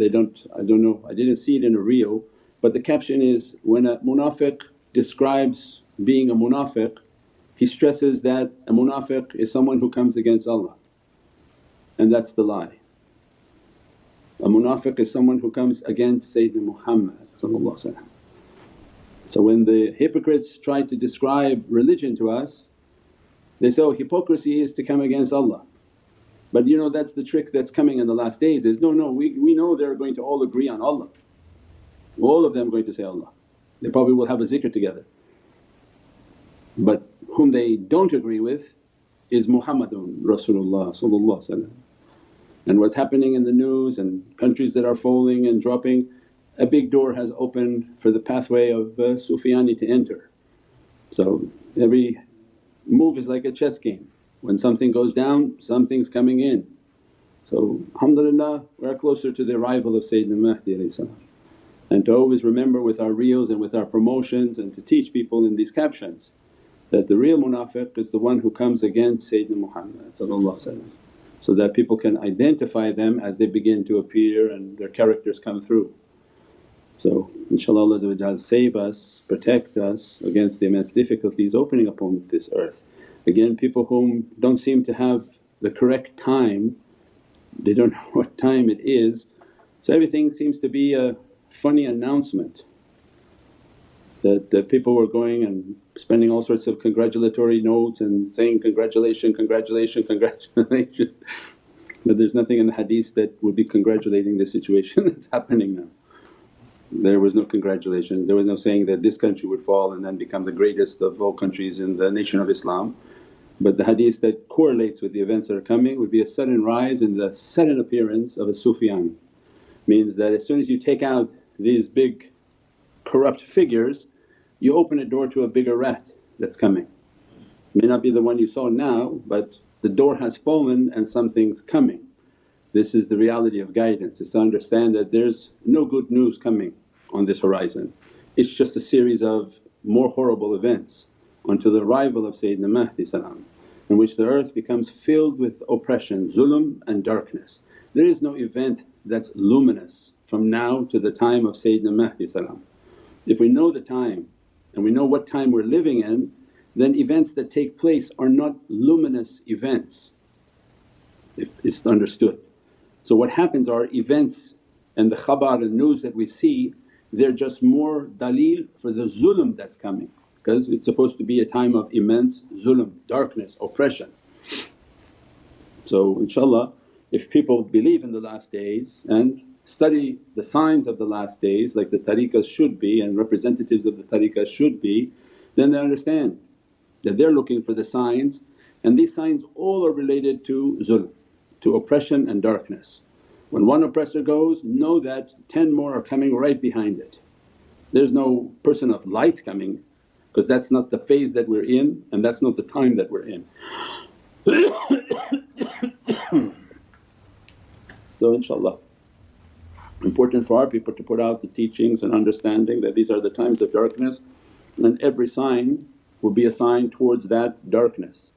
I don't know, I didn't see it in a reel, but the caption is, when a munafiq describes being a munafiq, he stresses that a munafiq is someone who comes against Allah, and that's the lie. A munafiq is someone who comes against Sayyidina Muhammad. So when the hypocrites try to describe religion to us, they say, oh, hypocrisy is to come against Allah. But that's the trick that's coming in the last days is, no, we know they're going to all agree on Allah. All of them are going to say Allah. They probably will have a zikr together. But whom they don't agree with is Muhammadun Rasulullah. And what's happening in the news and countries that are falling and dropping, a big door has opened for the pathway of Sufyani to enter. So every move is like a chess game. When something goes down, something's coming in. So alhamdulillah we are closer to the arrival of Sayyidina Mahdi. And to always remember with our reels and with our promotions and to teach people in these captions that the real munafiq is the one who comes against Sayyidina Muhammad, so that people can identify them as they begin to appear and their characters come through. So inshaAllah Allah save us, protect us against the immense difficulties opening upon this earth. Again, people whom don't seem to have the correct time, they don't know what time it is, so everything seems to be a funny announcement that people were going and spending all sorts of congratulatory notes and saying, congratulations, congratulations, congratulations. But there's nothing in the hadith that would be congratulating the situation that's happening now. There was no congratulations, there was no saying that this country would fall and then become the greatest of all countries in the nation of Islam. But the hadith that correlates with the events that are coming would be a sudden rise in the sudden appearance of a Sufyan. Means that as soon as you take out these big corrupt figures, you open a door to a bigger rat that's coming. May not be the one you saw now, but the door has fallen and something's coming. This is the reality of guidance, is to understand that there's no good news coming on this horizon. It's just a series of more horrible events until the arrival of Sayyidina Mahdi in which the earth becomes filled with oppression, zulm and darkness. There is no event that's luminous from now to the time of Sayyidina Mahdi. If we know the time and we know what time we're living in, then events that take place are not luminous events, if it's understood. So what happens are events and the khabar and news that we see, they're just more daleel for the zulm that's coming, because it's supposed to be a time of immense zulm, darkness, oppression. So inshaAllah if people believe in the last days and study the signs of the last days like the tariqas should be and representatives of the tariqas should be, then they understand that they're looking for the signs, and these signs all are related to zulm, to oppression and darkness. When one oppressor goes, know that 10 more are coming right behind it. There's no person of light coming, because that's not the phase that we're in and that's not the time that we're in. So inshaAllah important for our people to put out the teachings and understanding that these are the times of darkness, and every sign will be a sign towards that darkness.